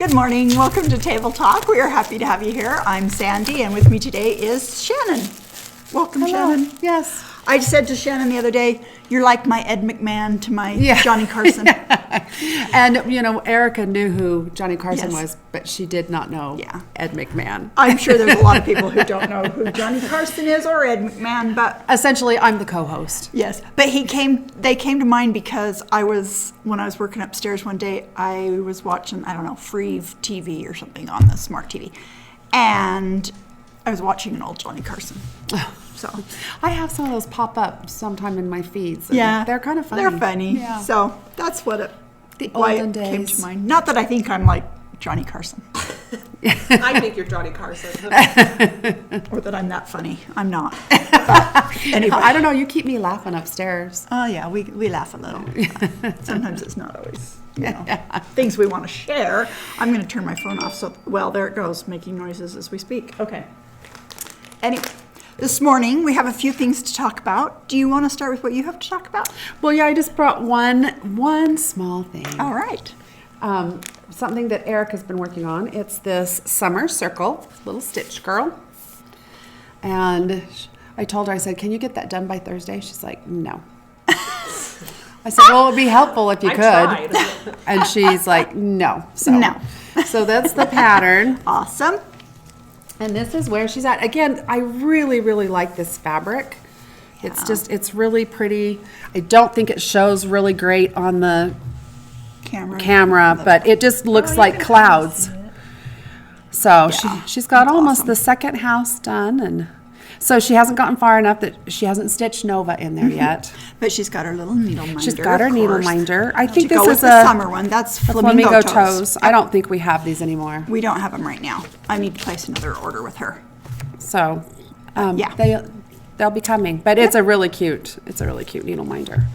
Good morning. Welcome to Table Talk. We are happy to have you here. I'm Sandy, and with me today is Shannon. Welcome, Hello. Shannon. Yes. I said to Shannon the other day, you're like my Ed McMahon to my Johnny Carson. And, Erica knew who Johnny Carson Yes. was, but she did not know Ed McMahon. I'm sure there's a lot of people who don't know who Johnny Carson is or Ed McMahon, but... Essentially, I'm the co-host. Yes, but they came to mind because when I was working upstairs one day, I was watching, free TV or something on the smart TV, and I was watching an old Johnny Carson. So I have some of those pop up sometime in my feeds. Yeah, they're kind of funny. They're funny. Yeah. So that's why olden it came days. to mind. Not that I think I'm like Johnny Carson, I think you're Johnny Carson. or that I'm that funny. I'm not. But anyway, I don't know. You keep me laughing upstairs. Oh yeah, we laugh a little. Sometimes it's not always things we want to share. I'm going to turn my phone off. So there it goes, making noises as we speak. Okay. Anyway. This morning, we have a few things to talk about. Do you want to start with what you have to talk about? Well, yeah, I just brought one small thing. All right. Something that Erica's been working on. It's this summer circle, little stitch girl. And I told her, I said, can you get that done by Thursday? She's like, no. I said, well, it would be helpful if you could. Tried. And she's like, no. No. So that's the pattern. Awesome. And this is where she's at. Again, I really, really like this fabric. Yeah. It's really pretty. I don't think it shows really great on the camera, but it just looks like clouds. So she's got almost the second house done, and so she hasn't gotten far enough that she hasn't stitched Nova in there yet. But she's got her little needle minder. She's got her needle minder. I think to this go is with the summer one. That's flamingo toes. I don't think we have these anymore. We don't have them right now. I need to place another order with her. So, they'll be coming. But it's a really cute needle minder.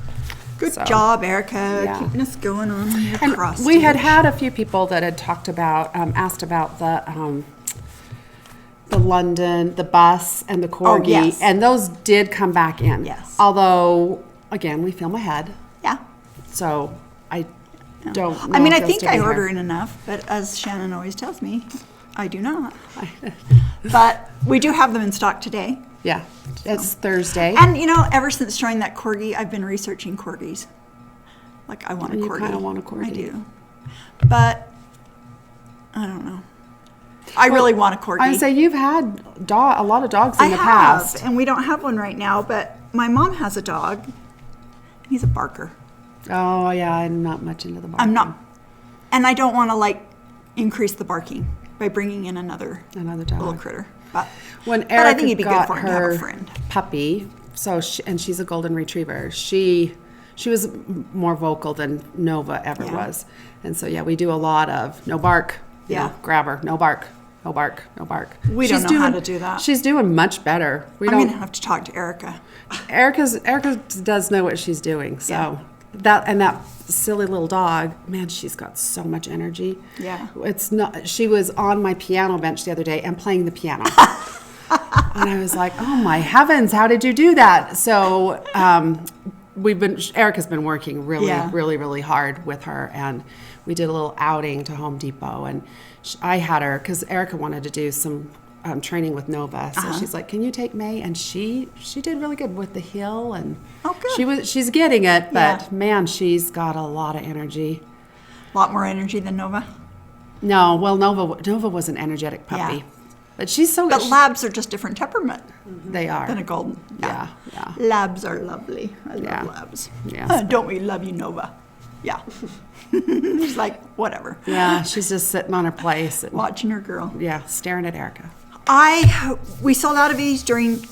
Good job, Erica, keeping us going on your cross stitch. We had a few people that had talked about, asked about the London, the bus, and the corgi. Oh, yes. And those did come back in. Yes. Although, again, we film ahead. Yeah. So I don't know. I mean, I think I order in enough, but as Shannon always tells me, I do not. But we do have them in stock today. Yeah. It's Thursday. And, ever since trying that corgi, I've been researching corgis. Like, I want a corgi. You kind of want a corgi. I do. But, I don't know. I really want a corgi. I would say you've had a lot of dogs in the past. And we don't have one right now, but my mom has a dog. He's a barker. Oh, yeah, I'm not much into the barking. I'm not. And I don't want to, increase the barking by bringing in another dog. Little critter. But I think it'd be good for him to have a friend. Puppy, and she's a golden retriever. She was more vocal than Nova ever was. And so, we do a lot of no bark, grab her, no bark. No bark, no bark. We don't know how to do that. She's doing much better. I'm going to have to talk to Erica. Erica does know what she's doing. So that silly little dog, man, she's got so much energy. Yeah. It's not. She was on my piano bench the other day and playing the piano. And I was like, oh my heavens, how did you do that? So Erica's been working really, really hard with her, and we did a little outing to Home Depot, and I had her because Erica wanted to do some training with Nova, so she's like, "Can you take May?" And she did really good with the heel, and she's getting it, but man, she's got a lot of energy. A lot more energy than Nova. No, well, Nova was an energetic puppy, but she's so. But labs are just different temperament. They are than a golden. Yeah. Labs are lovely. I love labs. Yeah. Don't we love you, Nova? Yeah. She's like, whatever. Yeah, she's just sitting on her place. And, watching her girl. Yeah, staring at Erica. We sold out of these during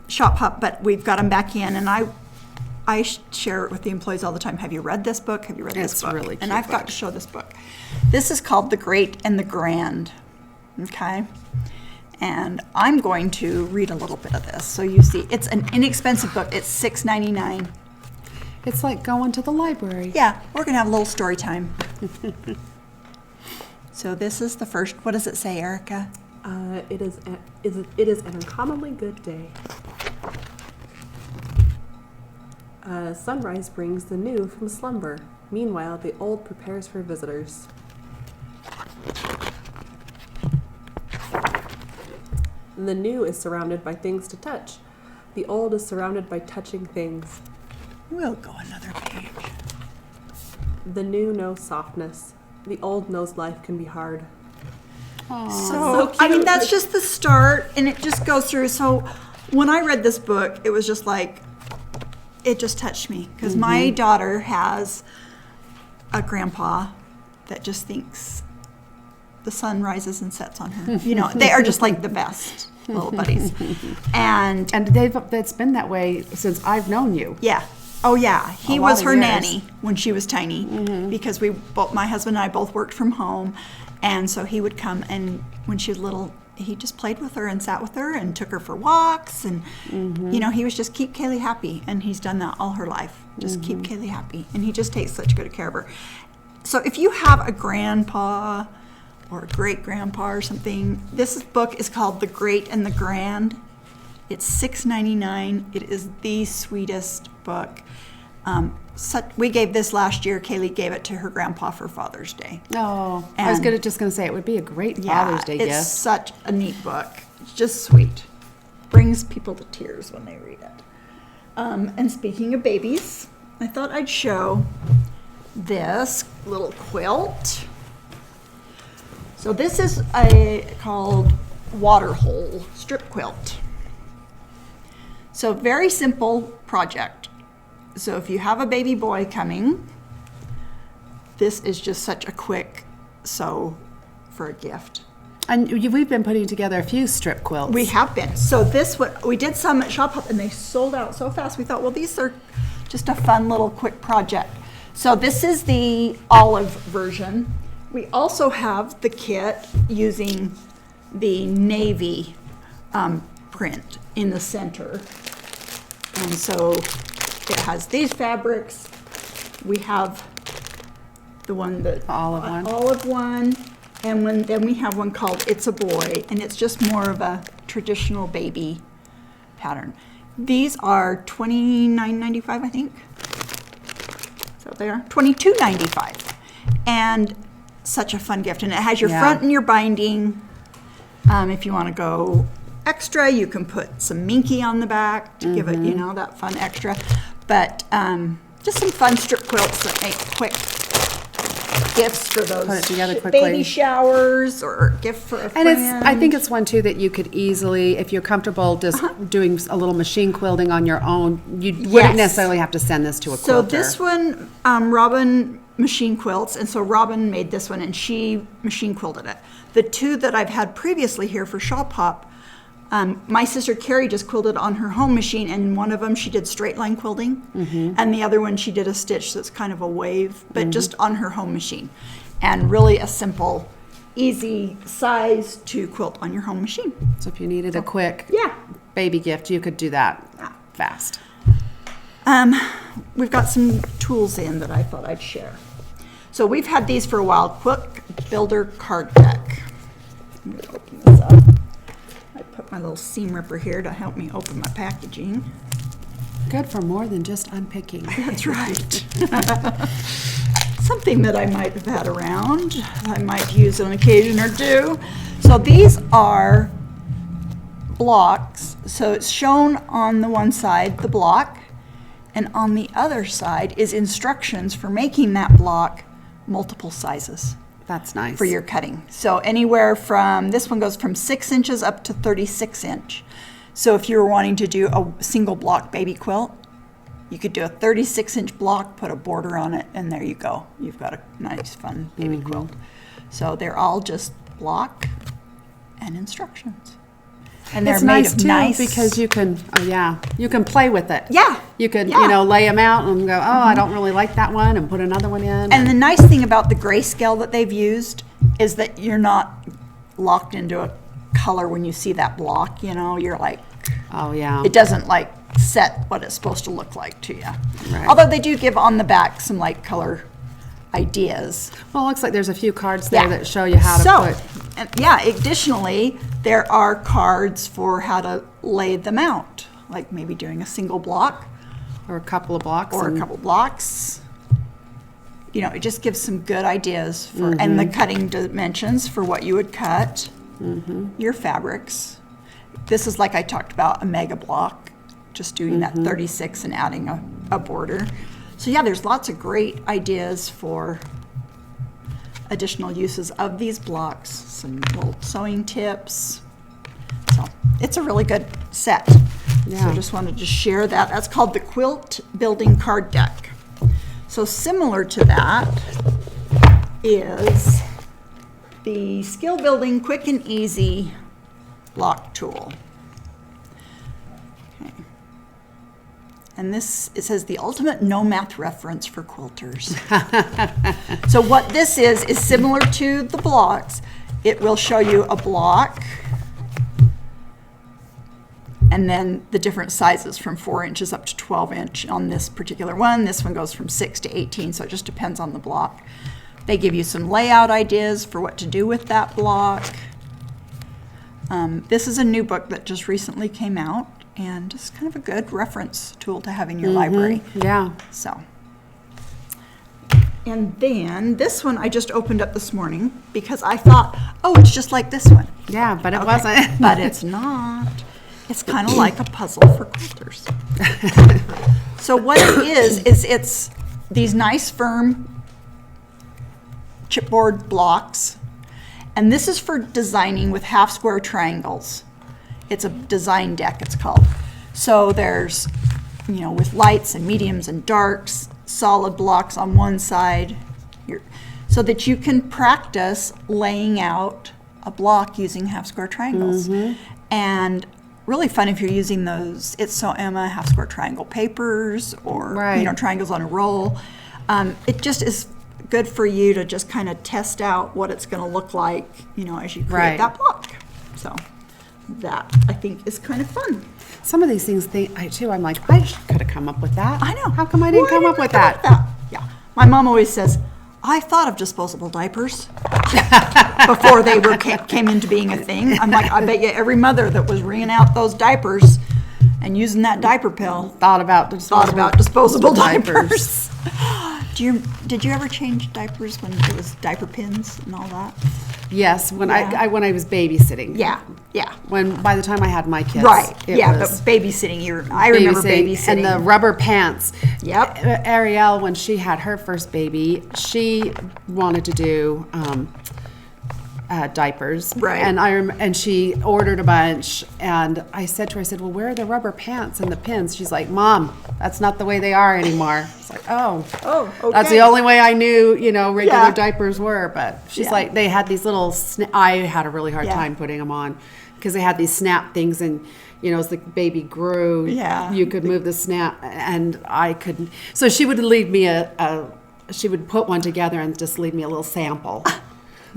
Shop Hop, but we've got them back in, and I share it with the employees all the time. Have you read this book? Have you read this book? It's really cute. And I've got to show this book. This is called The Great and the Grand. Okay? And I'm going to read a little bit of this. So you see, it's an inexpensive book. It's $6.99. It's like going to the library. Yeah, we're going to have a little story time. So this is the first. What does it say, Erica? It is an uncommonly good day. Sunrise brings the new from slumber. Meanwhile, the old prepares for visitors. The new is surrounded by things to touch. The old is surrounded by touching things. We'll go another page. The new knows softness. The old knows life can be hard. So, So I mean, cute. that's just the start, and it just goes through. So, when I read this book, it was just like, it just touched me. Because my daughter has a grandpa that just thinks the sun rises and sets on her. You know, they are just like the best little buddies. And it's been that way since I've known you. yeah. Oh yeah, he A lot was of her years. nanny when she was tiny, because my husband and I both worked from home, and so he would come, and when she was little, he just played with her and sat with her and took her for walks, and you know, he was just keep Kaylee happy, and he's done that all her life, just keep Kaylee happy, and he just takes such good care of her. So if you have a grandpa or a great grandpa or something, this book is called The Great and the Grand. It's $6.99. It is the sweetest book. We gave this last year. Kaylee gave it to her grandpa for Father's Day. Oh, I was just going to say it would be a great Father's Day it's gift. such a neat book. It's just sweet. Brings people to tears when they read it. And speaking of babies, I thought I'd show this little quilt. So this is called Waterhole Strip Quilt. So very simple project. So if you have a baby boy coming, this is just such a quick sew for a gift. And we've been putting together a few strip quilts. We have been. So we did some at Shop Hop and they sold out so fast. We thought, well, these are just a fun little quick project. So this is the olive version. We also have the kit using the navy print in the center. And so it has these fabrics. We have the one that olive one, and then we have one called It's a Boy, and it's just more of a traditional baby pattern. These are $29.95, I think. So they are $22.95, and such a fun gift. And it has your front and your binding. If you want to go extra, you can put some minky on the back to give it, you know, that fun extra. But just some fun strip quilts that make quick gifts for those Put it together quickly. baby showers or a gift for a friend. And I think it's one too that you could easily, if you're comfortable just doing a little machine quilting on your own, you wouldn't necessarily have to send this to a quilter. So this one, Robin machine quilts, and so Robin made this one and she machine quilted it. The two that I've had previously here for Shop Hop, my sister Carrie just quilted on her home machine, and one of them she did straight line quilting, and the other one she did a stitch that's kind of a wave, but just on her home machine. And really a simple, easy size to quilt on your home machine. So if you needed a quick Yeah. baby gift, you could do that fast. We've got some tools in that I thought I'd share. So we've had these for a while, Quick Builder Card Deck. I'm going to open this up. I put my little seam ripper here to help me open my packaging. Good for more than just unpicking. That's right. Something that I might have had around. I might use on occasion or two. So these are blocks. So it's shown on the one side, the block, and on the other side is instructions for making that block multiple sizes. That's nice. For your cutting. So anywhere from, this one goes from 6 inches up to 36 inch. So if you were wanting to do a single block baby quilt, you could do a 36-inch block, put a border on it, and there you go. You've got a nice, fun baby quilt. So they're all just block and instructions. And they're It's made nice of too nice because you can, you can play with it. Yeah. You could, Yeah. lay them out and go, I don't really like that one, and put another one in. And the nice thing about the grayscale that they've used is that you're not locked into a color when you see that block, you're like, oh yeah. it doesn't like set what it's supposed to look like to you. Right. Although they do give on the back some like color ideas. Well, it looks like there's a few cards there Yeah. that show you how to put. And additionally, there are cards for how to lay them out, like maybe doing a single block Or a couple of blocks. or a couple blocks. It just gives some good ideas for, and the cutting dimensions for what you would cut, your fabrics. this is like I talked about, a mega block, just doing that 36 and adding a border. So yeah, there's lots of great ideas for additional uses of these blocks, some little sewing tips. So it's a really good set. Yeah. So I just wanted to share that. That's called the Quilt Building Card Deck. So similar to that is the Skill Building Quick and Easy block tool. Okay. And this, it says the ultimate no math reference for quilters. So what this is similar to the blocks. It will show you a block and then the different sizes from 4 inches up to 12 inch on this particular one. This one goes from 6 to 18, so it just depends on the block. They give you some layout ideas for what to do with that block. This is a new book that just recently came out, and just kind of a good reference tool to have in your library. Yeah. So, and then this one I just opened up this morning because I thought, oh, it's just like this one. Yeah, but it Okay. wasn't. But it's not. It's kind of like a puzzle for quilters. So what it is it's these nice firm chipboard blocks. And this is for designing with half square triangles. It's a design deck, it's called. So there's, you know, with lights and mediums and darks, solid blocks on one side, so that you can practice laying out a block using half square triangles. And really fun if you're using those It's So Emma half square triangle papers or Right. you know, triangles on a roll. It just is good for you to just kind of test out what it's going to look like, you know, as you create Right. that block. So that I think is kind of fun. Some of these things, I'm like, I could have come up with that. I know. How come I didn't Why come up didn't with I come that? up with Yeah. My mom always says, I thought of disposable diapers before they came into being a thing. I'm like, I bet you every mother that was wringing out those diapers and using that diaper pill Thought about disposable diapers. Did you ever change diapers when it was diaper pins and all that? Yes, when Yeah. I was babysitting. Yeah. When by the time I had my kids. Right. it Yeah, was but babysitting, I remember babysitting. And the rubber pants. Yep. Ariel, when she had her first baby, she wanted to do diapers. Right. And she ordered a bunch, and I said to her, I said, well, where are the rubber pants and the pins? She's like, Mom, that's not the way they are anymore. It's like, oh. Oh, okay. That's the only way I knew, regular Yeah. diapers were. But she's Yeah. like, they had these little, I had a really hard Yeah. time putting them on because they had these snap things, and, as the baby grew, Yeah. you could move the snap, and I couldn't. So she would leave me she would put one together and just leave me a little sample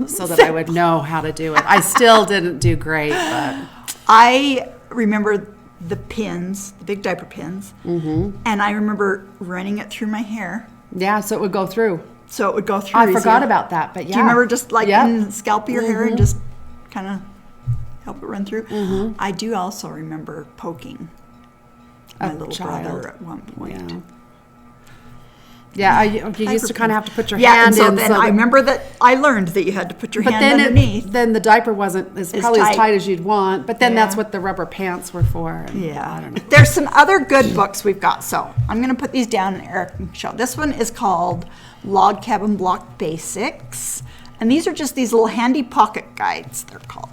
so that I would know how to do it. I still didn't do great, but. I remember the pins, the big diaper pins, and I remember running it through my hair. Yeah, so it would go through. So it would go through. I forgot easier. about that, but yeah. Do you remember just like Yep. in the scalp of your hair and just kind of help it run through? I do also remember poking my A little child. brother at one point. Yeah, you used to kind of have to put your Yeah, hand and so in. then I remember that I learned that you had to put your but hand then underneath. then the diaper wasn't probably as tight. tight as you'd want. But then that's Yeah. what the rubber pants were for. And Yeah. I don't know. There's some other good books we've got. So I'm going to put these down and Eric can show. This one is called Log Cabin Block Basics. And these are just these little handy pocket guides, they're called.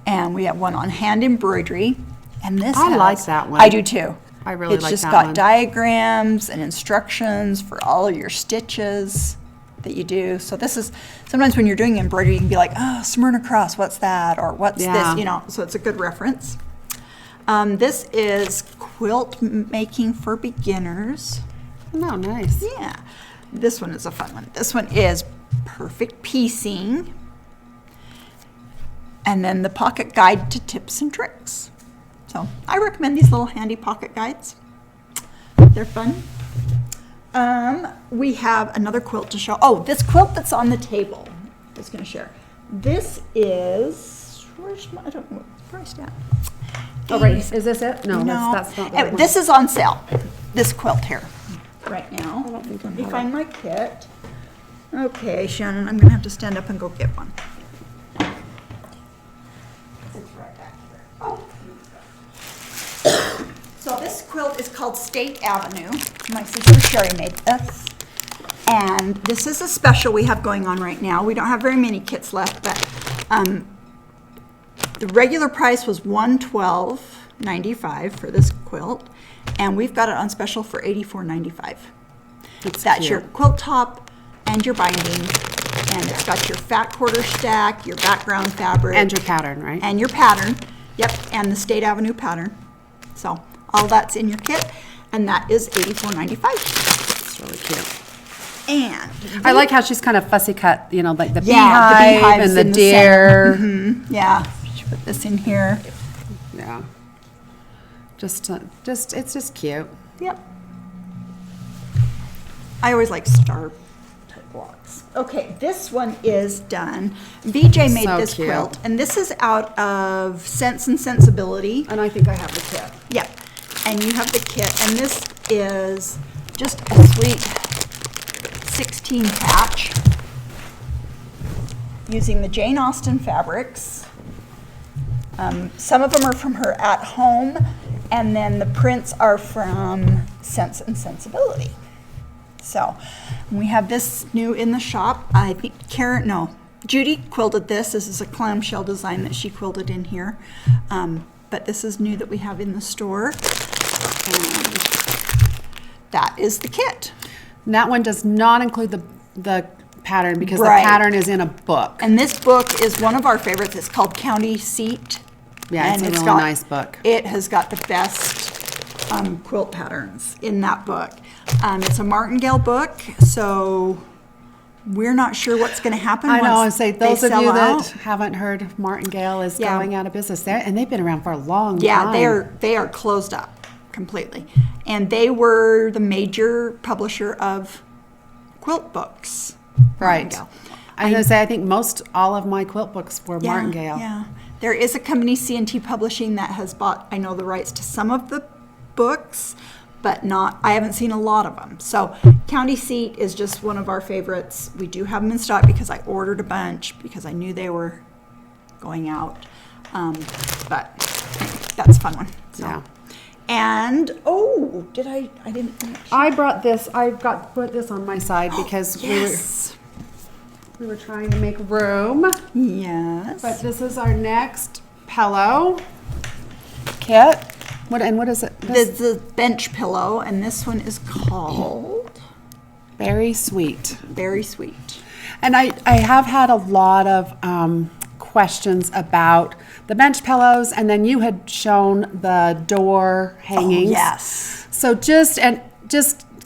And we have one on hand embroidery. And this I has- like that one. I do too. I really it's like just that got one. diagrams and instructions for all of your stitches that you do. So this is, sometimes when you're doing embroidery, you can be like, oh, Smyrna cross, what's that? Or what's Yeah. this, so it's a good reference. This is quilt making for beginners. Oh, nice. Yeah, this one is a fun one. This one is perfect piecing. And then the pocket guide to tips and tricks. So I recommend these little handy pocket guides. They're fun. We have another quilt to show. Oh, this quilt that's on the table. I'm just going to share. This is, I don't know what it's priced at. Oh, right. Is this it? No, No. that's not the right one. This is on sale. This quilt here, right now. I don't think I Let me have find my kit. Okay, Shannon, I'm going to have to stand up and go get one. It's right back here. Oh, is called State Avenue. My sister Sherry made this. And this is a special we have going on right now. We don't have very many kits left, but the regular price was $112.95 for this quilt. And we've got it on special for $84.95. That's cute. your quilt top and your binding. And it's got your fat quarter stack, your background fabric. And your pattern, right? And your pattern. Yep, and the State Avenue pattern. So all that's in your kit. And that is $84.95. It's really cute. And I like how she's kind of fussy cut, you know, like the yeah, the beehive beehives and the in deer. center. Yeah, she put this in here. Yeah. It's just cute. Yep. I always like star type blocks. Okay, this one is done. VJ made So this cute. quilt, and this is out of Sense and Sensibility. And I think I have the kit. Yep, and you have the kit, and this is just a sweet 16 patch using the Jane Austen fabrics. Some of them are from her At Home, and then the prints are from Sense and Sensibility. So we have this new in the shop. I think Judy quilted this. This is a clamshell design that she quilted in here. But this is new that we have in the store. And that is the kit. And that one does not include the pattern because Right. the pattern is in a book. And this book is one of our favorites. It's called County Seat. Yeah, it's And a really got- nice book. It has got the best quilt patterns in that book. It's a martingale book, so we're not sure what's going to happen I know, I once say they those of sell you out. that haven't heard Martingale is Yeah. going out of business there, and they've been around for a long Yeah, time. they are closed up completely. And they were the major publisher of quilt books. Right. Martingale. I was going to say, I think all of my quilt books were Yeah, Martingale. Yeah. There is a company, C&T Publishing, that has bought, I know, the rights to some of the books, but I haven't seen a lot of them. So County Seat is just one of our favorites. We do have them in stock because I ordered a bunch because I knew they were going out. But anyway, that's a fun one. So. Yeah. And, I didn't finish. I brought this, put this on my side because Yes. we were trying to make room. Yes. But this is our next pillow kit. What is it? This is a bench pillow, and this one is called Very Sweet. Very Sweet. And I have had a lot of questions about the bench pillows, and then you had shown the door hangings. Oh, yes. So just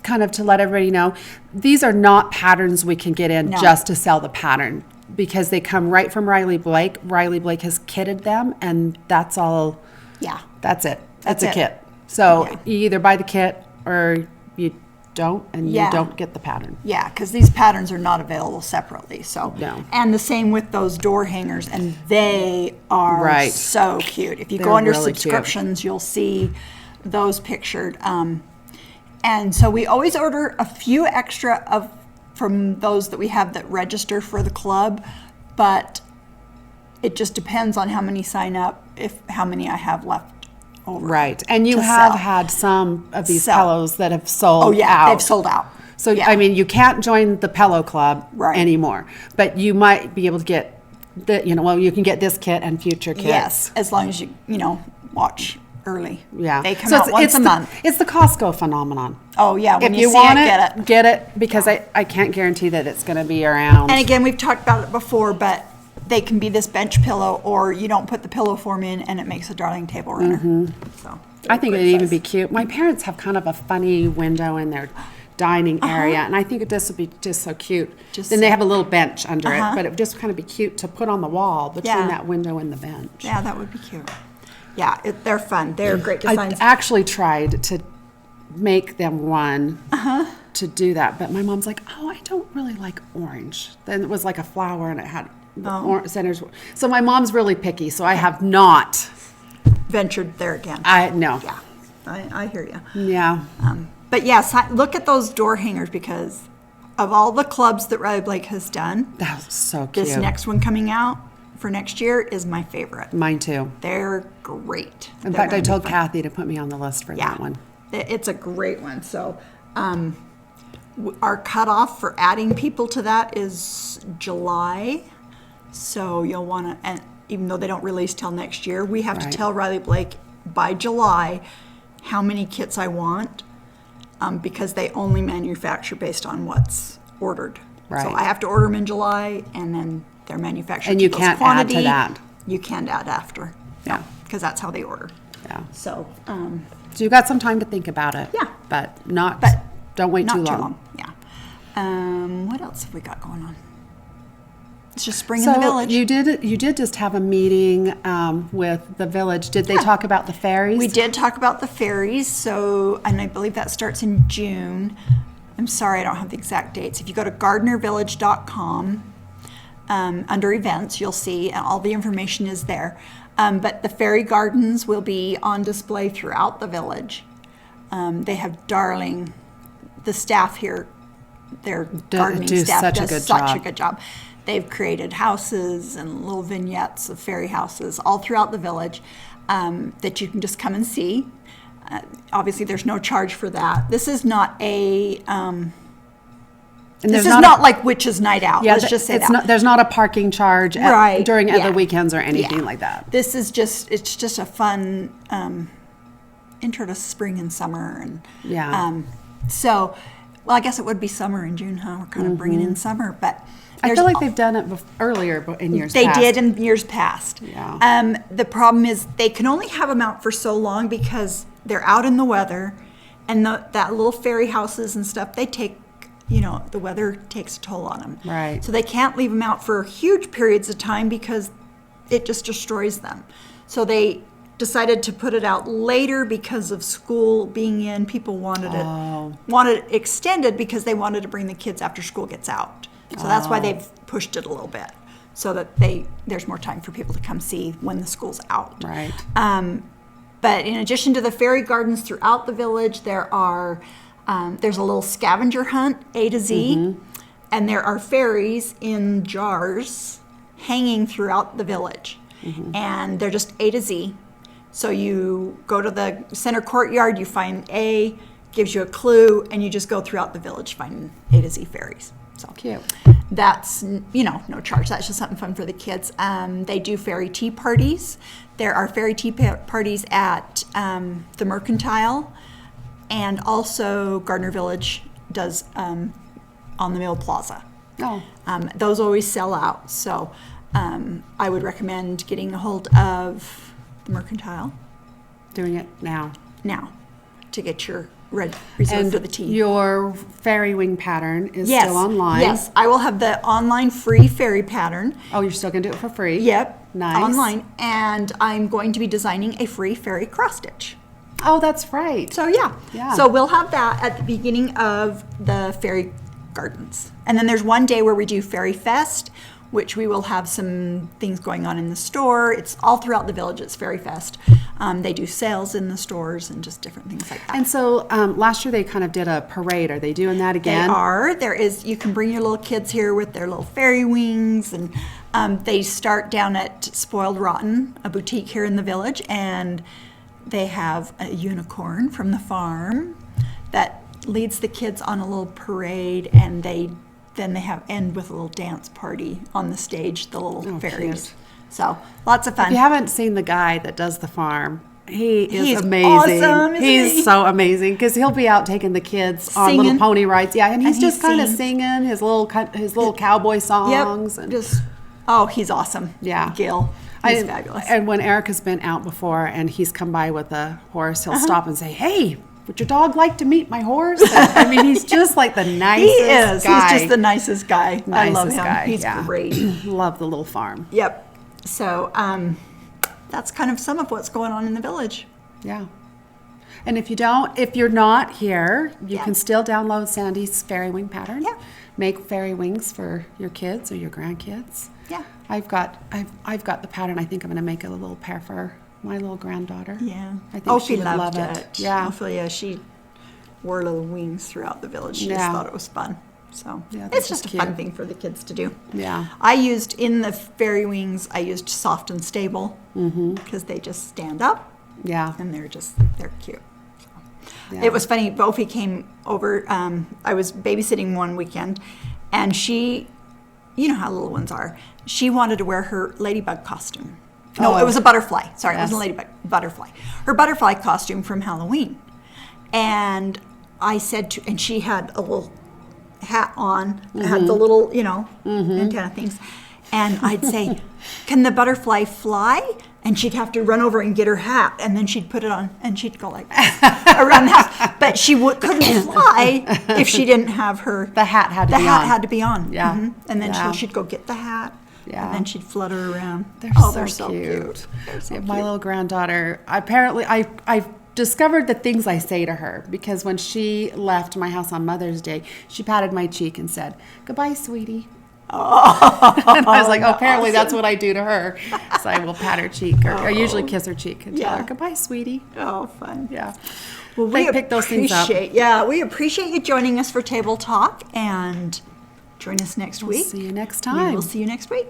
kind of to let everybody know, these are not patterns we can get in No. just to sell the pattern because they come right from Riley Blake. Riley Blake has kitted them, and that's all. Yeah. That's it. That's It's a it. kit. So Yeah. you either buy the kit or you don't, and Yeah. you don't get the pattern. Yeah, because these patterns are not available separately. So, No. and the same with those door hangers, and they are Right. so cute. If you They're go under really cute. subscriptions, you'll see those pictured. And so we always order a few extra from those that we have that register for the club, but it just depends on how many sign up, how many I have left over. Right. And you to have sell. had some of these Sell. pillows that have sold Oh, yeah, out. they've sold out. So, Yeah. I mean, you can't join the pillow club Right. anymore, but you might be able to get you can get this kit and future kits. Yes, as long as you watch early. Yeah. They come So out once a month. It's the Costco phenomenon. Oh, yeah, when If you you see want it, get it because I can't guarantee that it's going to be around. And again, we've talked about it before, but they can be this bench pillow, or you don't put the pillow form in and it makes a darling table runner. So I think they're it'd even great be size. cute. My parents have kind of a funny window in their dining area, and I think this would be just so cute. Just Then they so- have a little bench under Uh-huh. it, but it would just kind of be cute to put on the wall between Yeah. that window and the bench. Yeah, that would be cute. Yeah, they're fun. They're great I designs. actually tried to make them one Uh-huh. to do that, but my mom's like, "Oh, I don't really like orange." Then it was like a flower, and it had the Oh. centers. So my mom's really picky, so I have not. Ventured there again. No. Yeah, I hear you. Yeah. But yes, look at those door hangers, because of all the clubs that Riley Blake has done, That was so cute. this next one coming out for next year is my favorite. Mine too. They're great. In They're fact, I gonna be told fun. Kathy to put me on the list for Yeah. that one. It's a great one. So our cutoff for adding people to that is July. So you'll want to, and even though they don't release till next year, we have to tell Riley Blake by July how many kits I want, because they only manufacture based on what's ordered. Right. So I have to order them in July, and then they're manufactured. And you to can't quantity. add to that. You can't add after. Yeah. Because that's how they order. Yeah. So, So you've got some time to think about it. Yeah. But not, But don't wait not too long. Yeah. What else have we got going on? It's just spring in the village. you did just have a meeting with the village. Did they talk about the ferries? We did talk about the ferries. So, and I believe that starts in June. I'm sorry, I don't have the exact dates. If you go to gardnervillage.com, under events, you'll see, and all the information is there. But the fairy gardens will be on display throughout the village. They have the staff here, their gardening staff does such a good job. They've created houses and little vignettes of fairy houses all throughout the village that you can just come and see. Obviously, there's no charge for that. This is not this is not like Witches' Night Out. Yeah, Let's just say that. There's not a parking charge during other weekends or anything like that. This is it's just a fun intro to spring and summer. And so, well, I guess it would be summer in June, huh? We're kind of bringing in summer, but I feel like they've done it earlier in years past. They did in years past. Yeah. The problem is they can only have them out for so long because they're out in the weather, and that little fairy houses and stuff, they take, the weather takes a toll on them. Right. So they can't leave them out for huge periods of time because it just destroys them. So they decided to put it out later because of school being in. People wanted it extended because they wanted to bring the kids after school gets out. So that's why they've pushed it a little bit, so that there's more time for people to come see when the school's out. Right. But in addition to the fairy gardens throughout the village, there's a little scavenger hunt, A to Z, and there are fairies in jars hanging throughout the village, and they're just A to Z. So you go to the center courtyard, you find A, gives you a clue, and you just go throughout the village finding A to Z fairies. So cute. That's, no charge. That's just something fun for the kids. They do fairy tea parties. There are fairy tea parties at the Mercantile, and also Gardner Village does on the Mill Plaza. Oh. Those always sell out. So I would recommend getting a hold of the Mercantile. Doing it now To get your reserved for the tea. Your fairy wing pattern is still online. Yes, I will have the online free fairy pattern. Oh, you're still going to do it for free? Yep. Nice. Online. And I'm going to be designing a free fairy cross stitch. Oh, that's right. So yeah. So we'll have that at the beginning of the fairy gardens. And then there's one day where we do Fairy Fest, which we will have some things going on in the store. It's all throughout the village. It's Fairy Fest. They do sales in the stores and just different things like that. And so last year they kind of did a parade. Are they doing that again? They are. You can bring your little kids here with their little fairy wings, and they start down at Spoiled Rotten, a boutique here in the village, and they have a unicorn from the farm that leads the kids on a little parade, and then they end with a little dance party on the stage, the little fairies. Cute. So lots of fun. If you haven't seen the guy that does the farm, he's amazing. Awesome, he's so amazing because he'll be out taking the kids on little pony rides. Yeah, and he's just kind of singing his little cowboy songs. Yep. He's awesome. Yeah, Gil. He's fabulous. And when Erica's been out before and he's come by with a horse, he'll stop and say, "Hey, would your dog like to meet my horse?" I mean, he's just like the nicest guy. He's just the nicest guy. I love him. He's great. Love the little farm. Yep. So that's kind of some of what's going on in the village. Yeah. And if you're not here, you can still download Sandy's fairy wing pattern. Yeah. Make fairy wings for your kids or your grandkids. Yeah. I've got the pattern. I think I'm going to make a little pair for my little granddaughter. Yeah. I think she would loved love it. Yeah. Hopefully, she wore little wings throughout the village. She just thought it was fun. So it's just a fun thing for the kids to do. Yeah. I used, in the fairy wings, soft and stable because they just stand up. Yeah. And they're cute. So. Yeah. It was funny. Bofi came over. I was babysitting one weekend, and she, you know how little ones are. She wanted to wear her ladybug costume. No, it was a butterfly. Sorry, Yes. it wasn't a ladybug. Butterfly. Her butterfly costume from Halloween. And I said to, and she had a little hat on, that had the little, antenna things. And I'd say, can the butterfly fly? And she'd have to run over and get her hat, and then she'd put it on, and she'd go like this around the house. But she couldn't fly if she didn't have her. The hat had to the be hat on. had to be on. Yeah. And then Yeah. she'd go get the hat, Yeah. and then she'd flutter around. They're so cute. They're so Yeah, cute. my little granddaughter, apparently, I've discovered the things I say to her, because when she left my house on Mother's Day, she patted my cheek and said, "Goodbye, sweetie." And I was like, oh, apparently that's what I do to her. So I will pat her cheek, or I usually kiss her cheek and tell her, "Goodbye, sweetie." Oh, fun. Yeah. Well, They pick those things up. we appreciate you joining us for Table Talk, and join us next week. See you next We time. will see you next week.